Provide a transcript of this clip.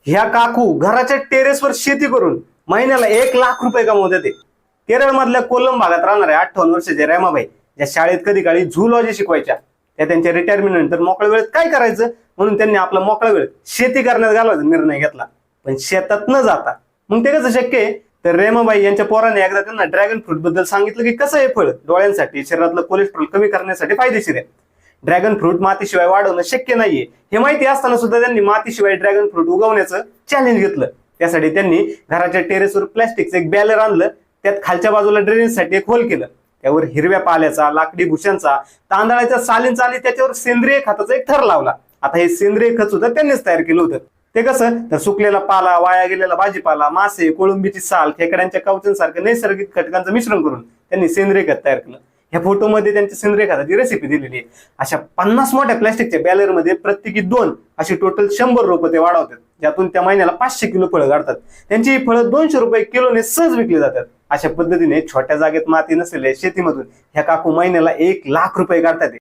ह्या काकू घराच्या टेरेसवर शेती करून महिन्याला 1 लाख रुपये कमवते ते. केरळ मधल्या कोलम भागात राहणाऱ्या 58 वर्षाच्या रेमाबाई, ज्या शाळेत कधी काळी झूलॉजी शिकवायच्या, त्या त्यांच्या रिटायरमेंट नंतर मोकळ्या वेळेत काय करायचं म्हणून त्यांनी आपला मोकळा वेळ शेती करण्यात घालवायचा निर्णय घेतला. पण शेतात न जाता मग ते कसं शक्य आहे? तर रेमाबाई यांच्या पोराने एकदा त्यांना ड्रॅगन फ्रूट बद्दल सांगितलं की कसं हे फळ डोळ्यांसाठी, शरीरातलं कोलेस्ट्रॉल कमी करण्यासाठी फायदेशीर आहे. ड्रॅगन फ्रूट मातीशिवाय वाढवणं शक्य नाहीये हे माहिती असताना सुद्धा त्यांनी मातीशिवाय ड्रॅगन फ्रूट उगवण्याचं चॅलेंज घेतलं. त्यासाठी त्यांनी घराच्या टेरेसवर प्लॅस्टिकचं एक बॅलर आणलं, त्यात खालच्या बाजूला ड्रेनेजसाठी एक होल केलं, त्यावर हिरव्या पाल्याचा, लाकडी भुशांचा, तांदळाच्या सालींचा आणि त्याच्यावर सेंद्रिय खताचा एक थर लावला. आता हे सेंद्रिय खत सुद्धा त्यांनीच तयार केलं होतं. ते कसं? तर सुकलेला पाला, वाया गेलेला भाजीपाला, मासे, कोळंबीची साल, खेकड्यांच्या कवचांसारख्या नैसर्गिक घटकांचं मिश्रण करून त्यांनी सेंद्रिय खत तयार केलं. ह्या फोटोमध्ये त्यांच्या सेंद्रिय खताची रेसिपी दिलेली आहे. अशा 50 मोठ्या प्लॅस्टिकच्या बॅलरमध्ये प्रत्येकी 2 अशी टोटल 100 रोपं ते वाढवतात, ज्यातून त्या महिन्याला 500 किलो फळं काढतात. त्यांची ही फळं 200 रुपये किलोने सहज विकली जातात. अशा पद्धतीने छोट्या जागेत माती नसलेल्या शेतीमधून ह्या काकू महिन्याला 1 लाख रुपये काढतात.